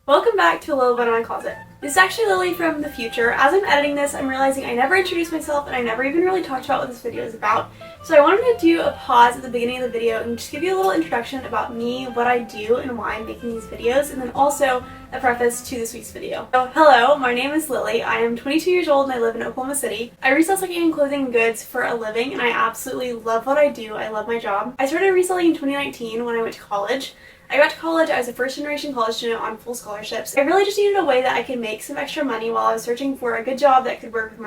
Welcome back to a little bit of my closet. This is actually Lily from the future. As I'm editing this, I'm realizing I never introduced myself and I never even really talked about what this video is about. So I wanted to do a pause at the beginning of the video and just give you a little introduction about me, what I do, and why I'm making these videos, and then also a preface to this week's video. So hello, my name is Lily. I am 22 years old and I live in Oklahoma City. I resell secondhand clothing and goods for a living and I absolutely love what I do. I love my job. I started reselling in 2019 when I went to college. I got to college, I was a first-generation college student on full scholarships. I really just needed a way that I could make some extra money while I was searching for a good job that could work with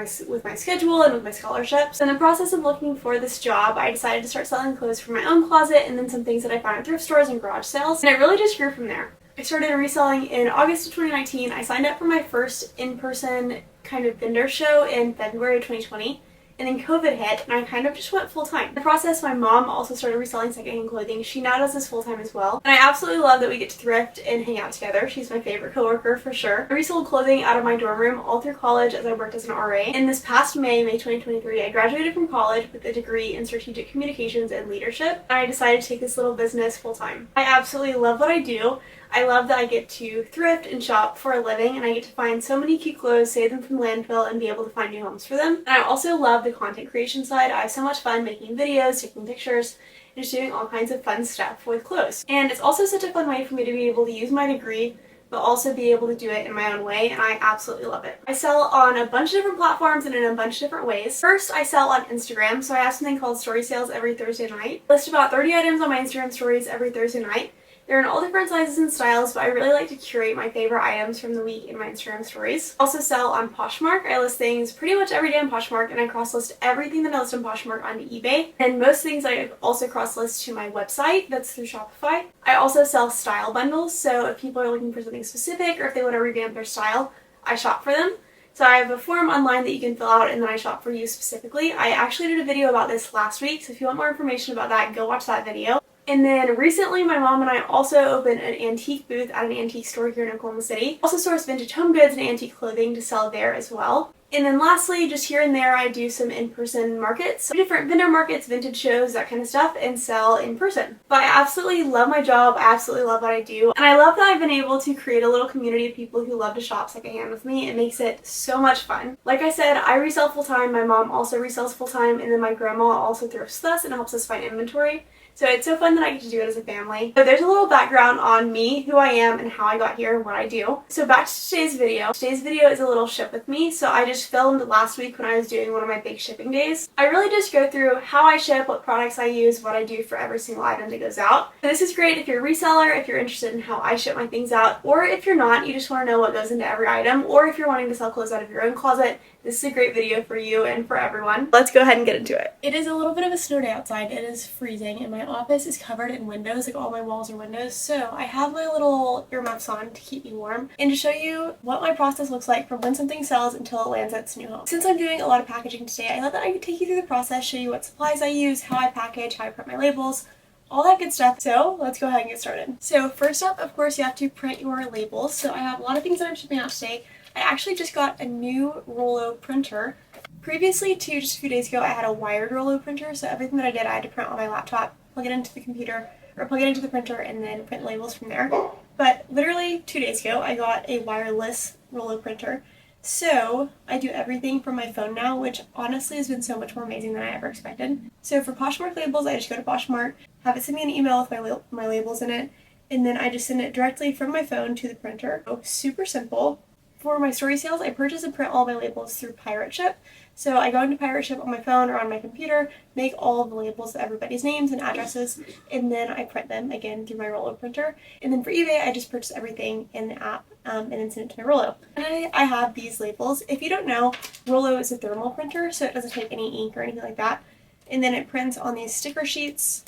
my schedule and with my scholarships. In the process of looking for this job, I decided to start selling clothes from my own closet and then some things that I found at thrift stores and garage sales, and it really just grew from there. I started reselling in August of 2019. I signed up for my first in-person kind of vendor show in February of 2020. And then COVID hit, and I kind of just went full-time. In the process, my mom also started reselling secondhand clothing. She now does this full-time as well. And I absolutely love that we get to thrift and hang out together. She's my favorite coworker for sure. I resold clothing out of my dorm room all through college as I worked as an RA. And this past May 2023, I graduated from college with a degree in strategic communications and leadership. And I decided to take this little business full-time. I absolutely love what I do. I love that I get to thrift and shop for a living, and I get to find so many cute clothes, save them from landfill, and be able to find new homes for them. And I also love the content creation side. I have so much fun making videos, taking pictures, and just doing all kinds of fun stuff with clothes. And it's also such a fun way for me to be able to use my degree, but also be able to do it in my own way, and I absolutely love it. I sell on a bunch of different platforms and in a bunch of different ways. First, I sell on Instagram, so I have something called story sales every Thursday night. I list about 30 items on my Instagram stories every Thursday night. They're in all different sizes and styles, but I really like to curate my favorite items from the week in my Instagram stories. I also sell on Poshmark. I list things pretty much every day on Poshmark, and I cross-list everything that I list on Poshmark onto eBay. And most things I also cross-list to my website, that's through Shopify. I also sell style bundles, so if people are looking for something specific or if they want to revamp their style, I shop for them. So I have a form online that you can fill out and then I shop for you specifically. I actually did a video about this last week, so if you want more information about that, go watch that video. And then recently, my mom and I also opened an antique booth at an antique store here in Oklahoma City. Also source vintage home goods and antique clothing to sell there as well. And then lastly, just here and there, I do some in-person markets, different vendor markets, vintage shows, that kind of stuff, and sell in person. But I absolutely love my job. I absolutely love what I do. And I love that I've been able to create a little community of people who love to shop secondhand with me. It makes it so much fun. Like I said, I resell full-time. My mom also resells full-time, and then my grandma also thrifts with us and helps us find inventory. So it's so fun that I get to do it as a family. So there's a little background on me, who I am, and how I got here and what I do. So back to today's video. Today's video is a little ship with me. So I just filmed last week when I was doing one of my big shipping days. I really just go through how I ship, what products I use, what I do for every single item that goes out. So this is great if you're a reseller, if you're interested in how I ship my things out, or if you're not, you just want to know what goes into every item, or if you're wanting to sell clothes out of your own closet, this is a great video for you and for everyone. Let's go ahead and get into it. It is a little bit of a snow day outside. It is freezing and my office is covered in windows, like all my walls are windows. So I have my little earmuffs on to keep me warm and to show you what my process looks like from when something sells until it lands at its new home. Since I'm doing a lot of packaging today, I thought that I could take you through the process, show you what supplies I use, how I package, how I print my labels, all that good stuff. So let's go ahead and get started. So first up, of course, you have to print your labels. So I have a lot of things that I'm shipping out today. I actually just got a new Rollo printer. Previously to just a few days ago, I had a wired Rollo printer, so everything that I did, I had to print on my laptop, plug it into the computer, or plug it into the printer, and then print labels from there. But literally 2 days ago, I got a wireless Rollo printer. So I do everything from my phone now, which honestly has been so much more amazing than I ever expected. So for Poshmark labels, I just go to Poshmark, have it send me an email with my labels in it, and then I just send it directly from my phone to the printer. So super simple. For my story sales, I purchase and print all my labels through Pirate Ship. So I go into Pirate Ship on my phone or on my computer, make all of the labels of everybody's names and addresses, and then I print them again through my Rollo printer. And then for eBay, I just purchase everything in the app and then send it to my Rollo. And I have these labels. If you don't know, Rollo is a thermal printer, so it doesn't take any ink or anything like that. And then it prints on these sticker sheets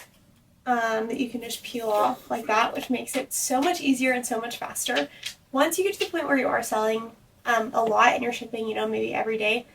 that you can just peel off like that, which makes it so much easier and so much faster. Once you get to the point where you are selling a lot and you're shipping, maybe every day,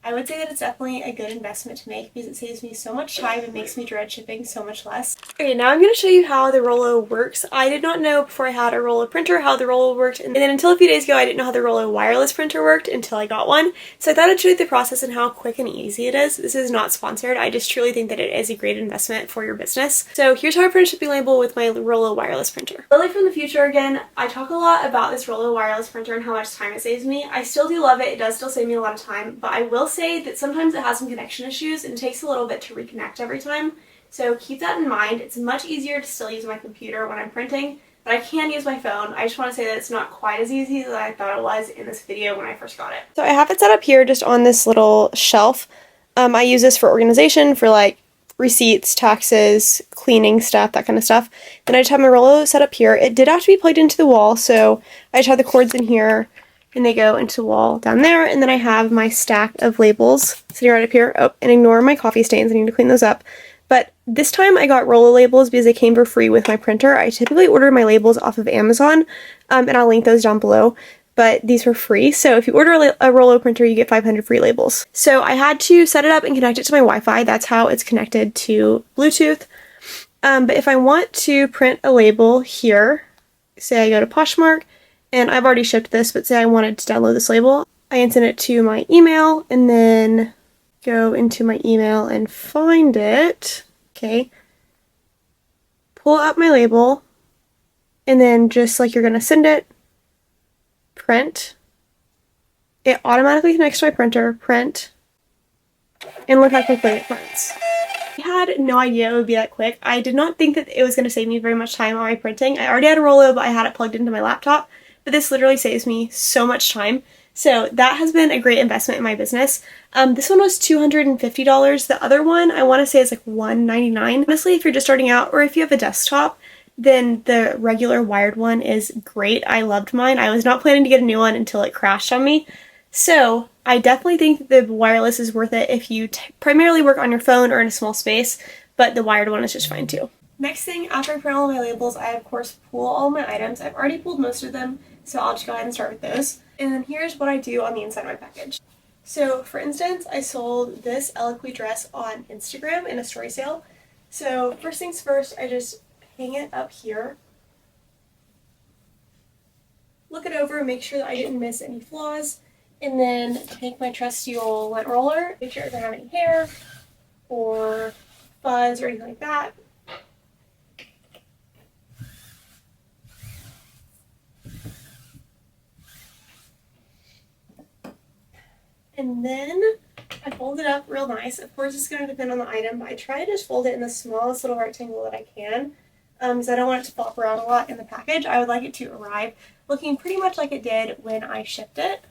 I would say that it's definitely a good investment to make because it saves me so much time and makes me dread shipping so much less. Okay, now I'm going to show you how the Rollo works. I did not know before I had a Rollo printer how the Rollo worked, and then until a few days ago I didn't know how the Rollo wireless printer worked until I got one. So I thought I'd show you the process and how quick and easy it is. This is not sponsored. I just truly think that it is a great investment for your business. So here's how I print a shipping label with my Rollo wireless printer. Lily from the future again. I talk a lot about this Rollo wireless printer and how much time it saves me. I still do love it. It does still save me a lot of time, but I will say that sometimes it has some connection issues and it takes a little bit to reconnect every time. So keep that in mind. It's much easier to still use my computer when I'm printing, but I can use my phone. I just want to say that it's not quite as easy as I thought it was in this video when I first got it. So I have it set up here just on this little shelf. I use this for organization, for like receipts, taxes, cleaning stuff, that kind of stuff. Then I just have my Rollo set up here. It did have to be plugged into the wall, so I just have the cords in here and they go into the wall down there. And then I have my stack of labels sitting right up here. Oh, and ignore my coffee stains. I need to clean those up. But this time I got Rollo labels because they came for free with my printer. I typically order my labels off of Amazon, and I'll link those down below. But these were free, so if you order a Rollo printer, you get 500 free labels. So I had to set it up and connect it to my Wi-Fi. That's how it's connected to Bluetooth. But if I want to print a label here, say I go to Poshmark, and I've already shipped this, but say I wanted to download this label, I can send it to my email and then go into my email and find it. Okay. Pull up my label, and then just like you're going to send it, print. It automatically connects to my printer, print, and look how quickly it prints. I had no idea it would be that quick. I did not think that it was going to save me very much time on my printing. I already had a Rollo, but I had it plugged into my laptop. But this literally saves me so much time. So that has been a great investment in my business. This one was $250. The other one, I want to say, is like $199. Honestly, if you're just starting out or if you have a desktop, then the regular wired one is great. I loved mine. I was not planning to get a new one until it crashed on me. So I definitely think the wireless is worth it if you primarily work on your phone or in a small space, but the wired one is just fine too. Next thing, after I print all my labels, I of course pull all my items. I've already pulled most of them, so I'll just go ahead and start with those. And then here's what I do on the inside of my package. So for instance, I sold this Eloquy dress on Instagram in a story sale. So first things first, I just hang it up here. Look it over, make sure that I didn't miss any flaws, and then take my trusty old lint roller, make sure I don't have any hair or fuzz or anything like that. And then I fold it up real nice. Of course, it's going to depend on the item, but I try to just fold it in the smallest little rectangle that I can, because I don't want it to flop around a lot in the package. I would like it to arrive looking pretty much like it did when I shipped it.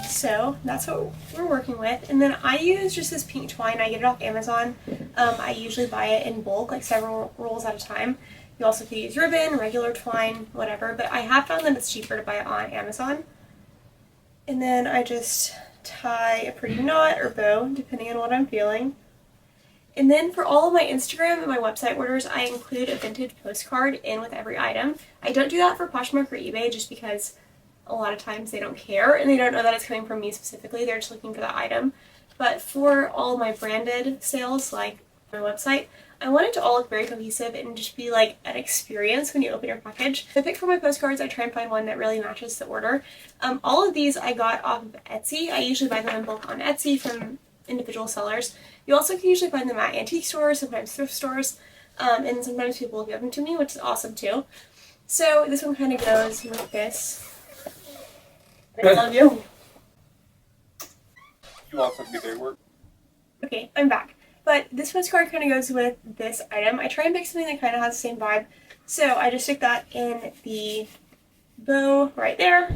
So that's what we're working with. And then I use just this pink twine. I get it off Amazon. I usually buy it in bulk, like several rolls at a time. You also could use ribbon, regular twine, whatever, but I have found that it's cheaper to buy it on Amazon. And then I just tie a pretty knot or bow, depending on what I'm feeling. And then for all of my Instagram and my website orders, I include a vintage postcard in with every item. I don't do that for Poshmark or eBay just because a lot of times they don't care and they don't know that it's coming from me specifically. They're just looking for that item. But for all my branded sales, like my website, I want it to all look very cohesive and just be like an experience when you open your package. I pick for my postcards, I try and find one that really matches the order. All of these I got off of Etsy. I usually buy them in bulk on Etsy from individual sellers. You also can usually find them at antique stores, sometimes thrift stores, and sometimes people will give them to me, which is awesome too. So this one kind of goes like this. I love you. You also do their work. Okay, I'm back. But this postcard kind of goes with this item. I try and pick something that kind of has the same vibe. So I just stick that in the bow right there.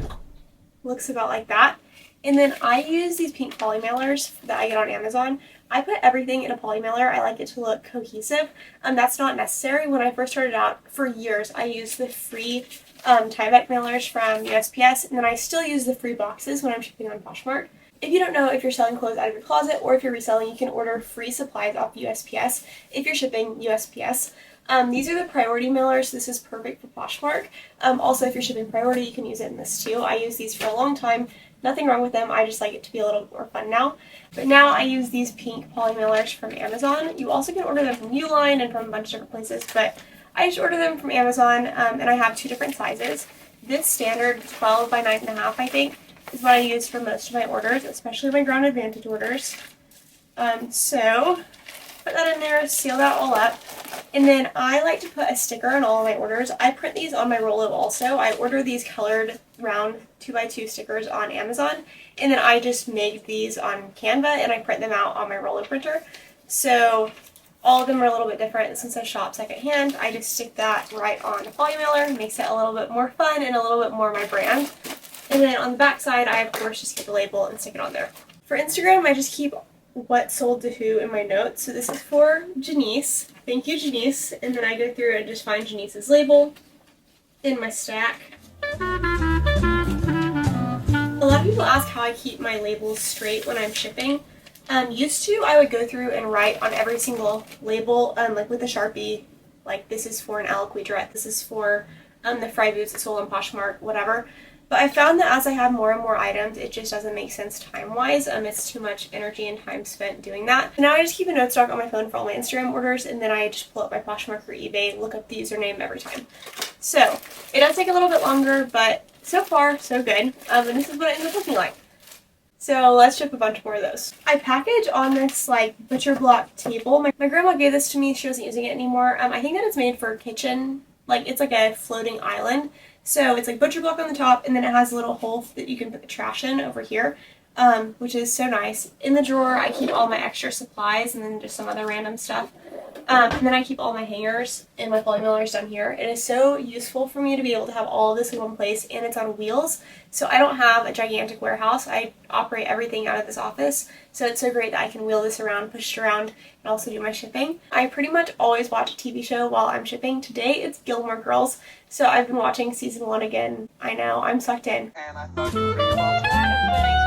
Looks about like that. And then I use these pink poly mailers that I get on Amazon. I put everything in a poly mailer. I like it to look cohesive. That's not necessary. When I first started out, for years, I used the free tie-back mailers from USPS. And then I still use the free boxes when I'm shipping on Poshmark. If you don't know if you're selling clothes out of your closet or if you're reselling, you can order free supplies off USPS if you're shipping USPS. These are the priority mailers. This is perfect for Poshmark. Also, if you're shipping priority, you can use it in this too. I use these for a long time. Nothing wrong with them. I just like it to be a little more fun now. But now I use these pink poly mailers from Amazon. You also can order them from Uline and from a bunch of different places, but I just order them from Amazon, and I have 2 different sizes. This standard 12 by 9.5, I think, is what I use for most of my orders, especially my Ground Advantage orders. So put that in there, seal that all up, and then I like to put a sticker on all of my orders. I print these on my Rollo also. I order these colored round 2x2 stickers on Amazon, and then I just make these on Canva and I print them out on my Rollo printer. So all of them are a little bit different. Since I shop secondhand, I just stick that right on the poly mailer. Makes it a little bit more fun and a little bit more my brand. And then on the back side, I of course just get the label and stick it on there. For Instagram, I just keep what sold to who in my notes. So this is for Janice. Thank you, Janice. And then I go through and just find Janice's label in my stack. A lot of people ask how I keep my labels straight when I'm shipping. Used to, I would go through and write on every single label, like with a Sharpie, like this is for an Aliquidret, this is for the Fry boots that sold on Poshmark, whatever. But I found that as I have more and more items, it just doesn't make sense time-wise. It's too much energy and time spent doing that. And now I just keep a note stock on my phone for all my Instagram orders, and then I just pull up my Poshmark or eBay, look up the username every time. So it does take a little bit longer, but so far, so good. And this is what it ends up looking like. So let's ship a bunch more of those. I package on this like butcher block table. My grandma gave this to me. She wasn't using it anymore. I think that it's made for a kitchen. Like it's like a floating island. So it's like butcher block on the top, and then it has a little hole that you can put the trash in over here, which is so nice. In the drawer, I keep all my extra supplies and then just some other random stuff. And then I keep all my hangers and my poly mailers down here. It is so useful for me to be able to have all of this in one place, and it's on wheels. So I don't have a gigantic warehouse. I operate everything out of this office. So it's so great that I can wheel this around, push it around, and also do my shipping. I pretty much always watch a TV show while I'm shipping. Today it's Gilmore Girls. So I've been watching season 1 again. I know, I'm sucked in. And I thought you were pretty well tonight.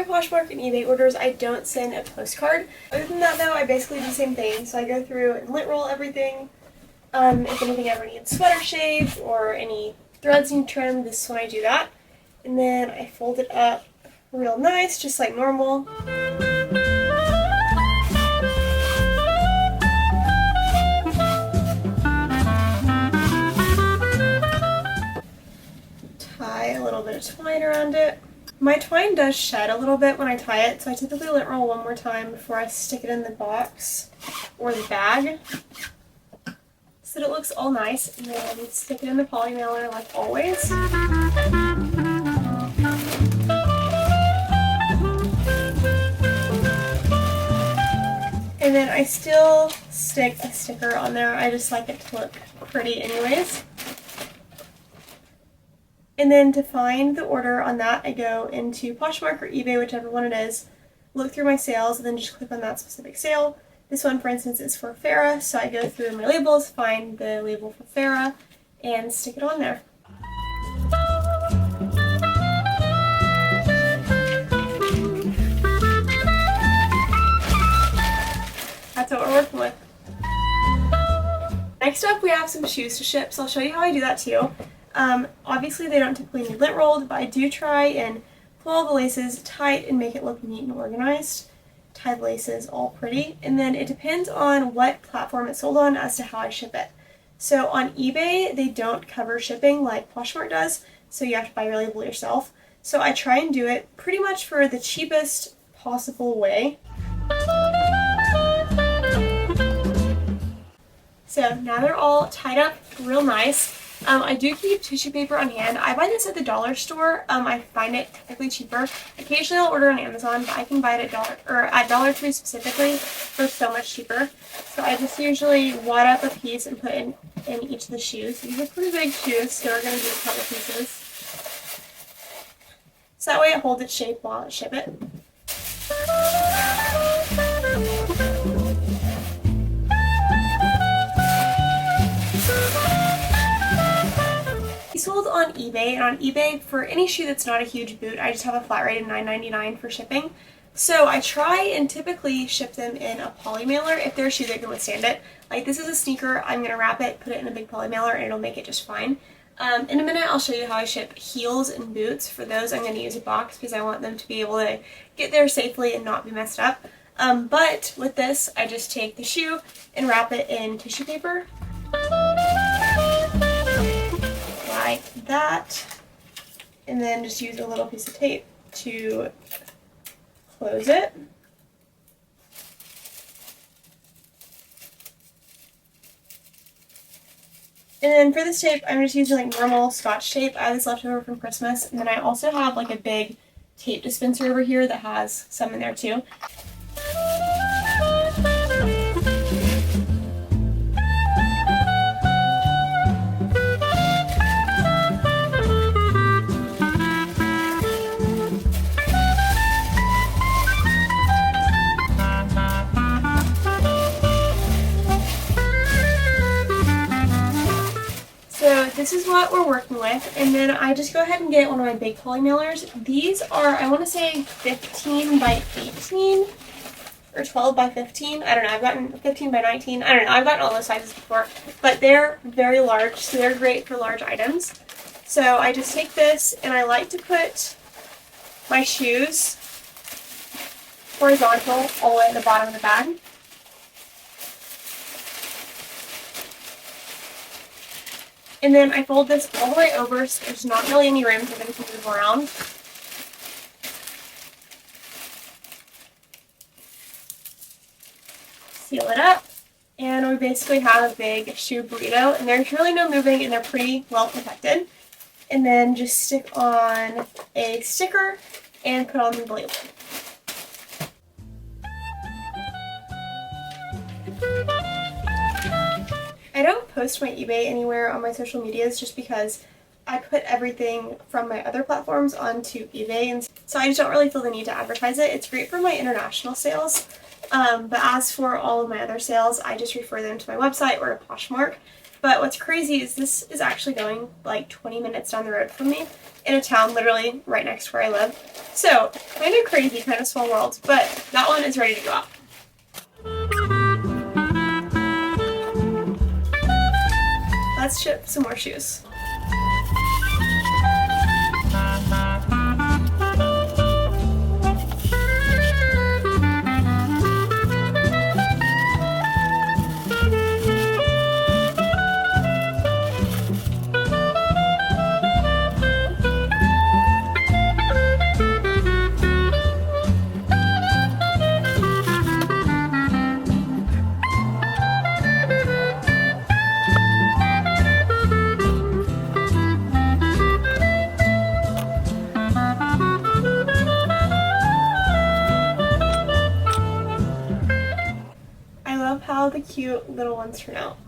Poshmark and eBay orders, I don't send a postcard. Other than that though, I basically do the same thing. So I go through and lint roll everything. If anything ever needs sweater shapes or any threads need trimmed, this is when I do that. And then I fold it up real nice, just like normal. Tie a little bit of twine around it. My twine does shed a little bit when I tie it, so I typically lint roll one more time before I stick it in the box or the bag so that it looks all nice, and then stick it in the poly mailer like always. And then I still stick a sticker on there. I just like it to look pretty anyways. And then to find the order on that, I go into Poshmark or eBay, whichever one it is, look through my sales, and then just click on that specific sale. This one, for instance, is for Farrah, so I go through my labels, find the label for Farrah, and stick it on there. That's what we're working with. Next up, we have some shoes to ship, so I'll show you how I do that too. Obviously, they don't typically need lint rolled, but I do try and pull all the laces tight and make it look neat and organized. Tie the laces all pretty, and then it depends on what platform it's sold on as to how I ship it. So on eBay, they don't cover shipping like Poshmark does, so you have to buy your label yourself. So I try and do it pretty much for the cheapest possible way. So now they're all tied up real nice. I do keep tissue paper on hand. I buy this at the dollar store. I find it typically cheaper. Occasionally I'll order on Amazon, but I can buy it at Dollar Tree specifically for so much cheaper. So I just usually wad up a piece and put in each of the shoes. These are pretty big shoes, so we're going to do a couple pieces. So that way it holds its shape while I ship it. Sold on eBay, and on eBay for any shoe that's not a huge boot, I just have a flat rate of $9.99 for shipping. So I try and typically ship them in a poly mailer if they're a shoe that can withstand it. Like this is a sneaker, I'm going to wrap it, put it in a big poly mailer, and it'll make it just fine. In a minute I'll show you how I ship heels and boots. For those I'm going to use a box because I want them to be able to get there safely and not be messed up. But with this I just take the shoe and wrap it in tissue paper. Like that, and then just use a little piece of tape to close it. And then for this tape, I'm just using like normal Scotch tape. I have this left over from Christmas, and then I also have like a big tape dispenser over here that has some in there too. This is what we're working with, and then I just go ahead and get one of my big poly mailers. These are, I want to say 15 by 18 or 12 by 15. I don't know. I've gotten 15 by 19. I don't know. I've gotten all those sizes before, but they're very large, so they're great for large items. So I just take this, and I like to put my shoes horizontal all the way at the bottom of the bag. And then I fold this all the way over so there's not really any room for them to move around. Seal it up, and we basically have a big shoe burrito, and there's really no moving and they're pretty well protected. And then just stick on a sticker and put on the label. I don't post my eBay anywhere on my social medias just because I put everything from my other platforms onto eBay, and so I just don't really feel the need to advertise it. It's great for my international sales, but as for all of my other sales, I just refer them to my website or to Poshmark. But what's crazy is this is actually going like 20 minutes down the road from me in a town literally right next to where I live. So kind of crazy, kind of small world, but that one is ready to go out. Let's ship some more shoes. How the cute little ones turn out.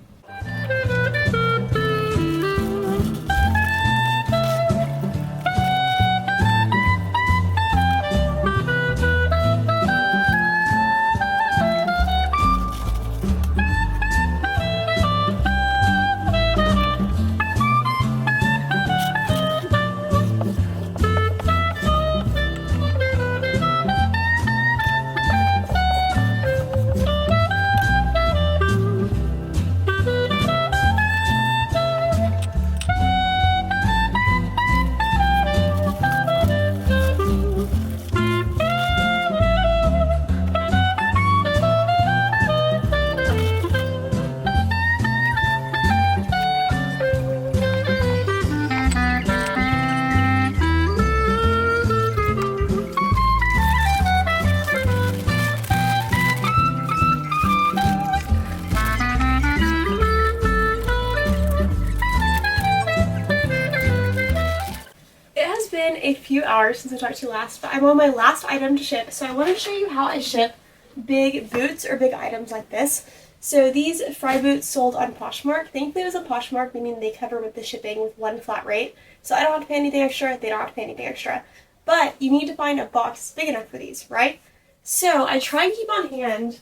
a few hours since I talked to you last, but I'm on my last item to ship, so I want to show you how I ship big boots or big items like this. So these fry boots sold on Poshmark. Thankfully it was a Poshmark, meaning they cover with the shipping with one flat rate. So I don't have to pay anything extra, they don't have to pay anything extra. But you need to find a box big enough for these, right? So I try and keep on hand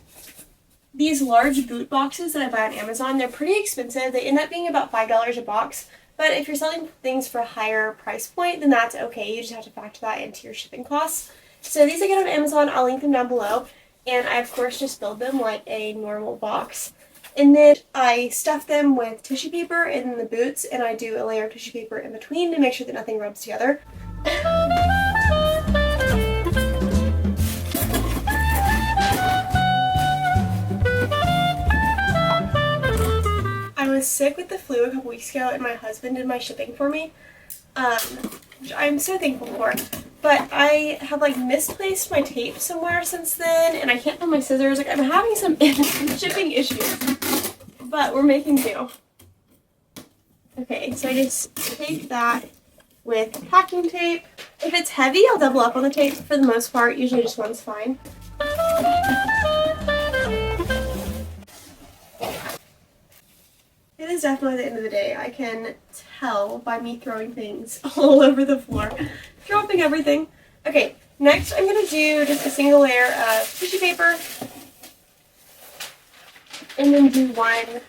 these large boot boxes that I buy on Amazon. They're pretty expensive. They end up being about $5 a box. But if you're selling things for a higher price point, then that's okay. You just have to factor that into your shipping costs. So these I get on Amazon. I'll link them down below. And I, of course, just build them like a normal box. And then I stuff them with tissue paper in the boots, and I do a layer of tissue paper in between to make sure that nothing rubs together. I was sick with the flu a couple weeks ago, and my husband did my shipping for me, which I'm so thankful for. But I have like misplaced my tape somewhere since then, and I can't find my scissors. Like, I'm having some shipping issues, but we're making do. Okay, so I just tape that with packing tape. If it's heavy, I'll double up on the tape. For the most part, usually just one's fine. It is definitely the end of the day. I can tell by me throwing things all over the floor. Dropping everything. Okay, next I'm going to do just a single layer of tissue paper. And then do one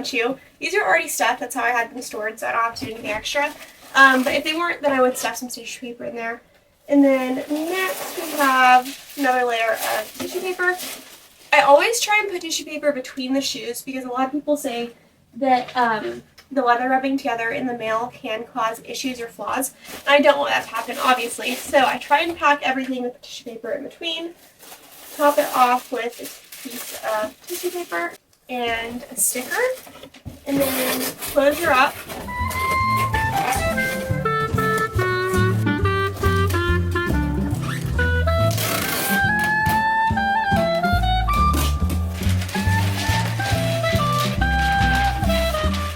shoe. These are already stuffed. That's how I had them stored, so I don't have to do anything extra. But if they weren't, then I would stuff some tissue paper in there. And then next we have another layer of tissue paper. I always try and put tissue paper between the shoes because a lot of people say that the leather rubbing together in the mail can cause issues or flaws. And I don't want that to happen, obviously. So I try and pack everything with the tissue paper in between. Top it off with a piece of tissue paper and a sticker. And then close her up.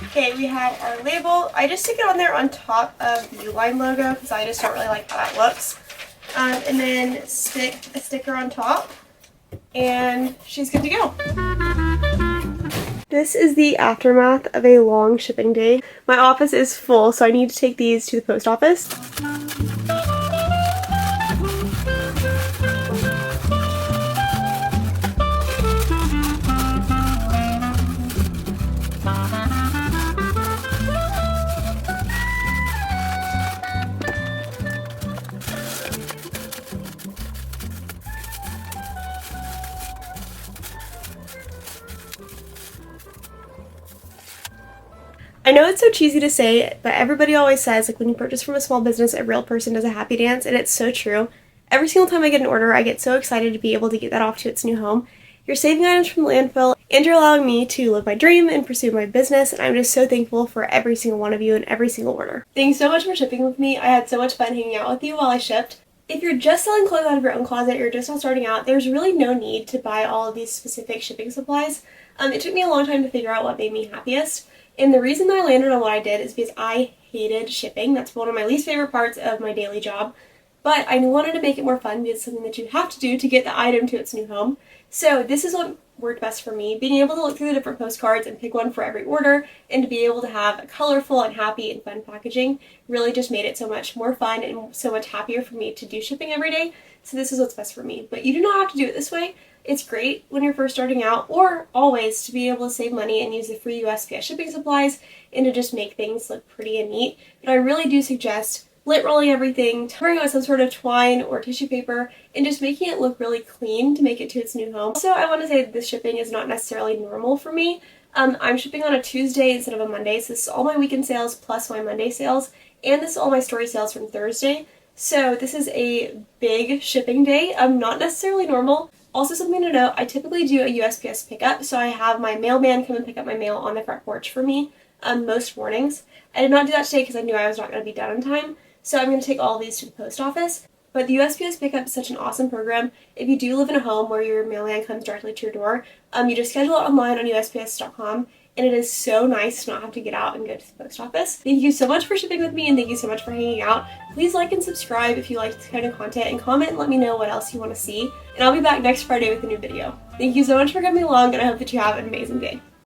Okay, we have our label. I just stick it on there on top of the Uline logo because I just don't really like how that looks. And then stick a sticker on top, and she's good to go. This is the aftermath of a long shipping day. My office is full, so I need to take these to the post office. I know it's so cheesy to say, but everybody always says, like, when you purchase from a small business, a real person does a happy dance, and it's so true. Every single time I get an order, I get so excited to be able to get that off to its new home. You're saving items from the landfill, and you're allowing me to live my dream and pursue my business, and I'm just so thankful for every single one of you and every single order. Thanks so much for shipping with me. I had so much fun hanging out with you while I shipped. If you're just selling clothes out of your own closet, or you're just not starting out, there's really no need to buy all of these specific shipping supplies. It took me a long time to figure out what made me happiest. And the reason that I landed on what I did is because I hated shipping. That's one of my least favorite parts of my daily job. But I wanted to make it more fun because it's something that you have to do to get the item to its new home. So this is what worked best for me. Being able to look through the different postcards and pick one for every order, and to be able to have colorful and happy and fun packaging really just made it so much more fun and so much happier for me to do shipping every day. So this is what's best for me. But you do not have to do it this way. It's great when you're first starting out, or always, to be able to save money and use the free USPS shipping supplies and to just make things look pretty and neat. But I really do suggest lint rolling everything, covering it with some sort of twine or tissue paper, and just making it look really clean to make it to its new home. Also, I want to say that this shipping is not necessarily normal for me. I'm shipping on a Tuesday instead of a Monday, so this is all my weekend sales plus my Monday sales, and this is all my story sales from Thursday. So this is a big shipping day, not necessarily normal. Also, something to note, I typically do a USPS pickup, so I have my mailman come and pick up my mail on the front porch for me most mornings. I did not do that today because I knew I was not going to be done in time, so I'm going to take all of these to the post office. But the USPS pickup is such an awesome program. If you do live in a home where your mailman comes directly to your door, you just schedule it online on USPS.com, and it is so nice to not have to get out and go to the post office. Thank you so much for shipping with me, and thank you so much for hanging out. Please like and subscribe if you like this kind of content, and comment and let me know what else you want to see. And I'll be back next Friday with a new video. Thank you so much for coming along, and I hope that you have an amazing day.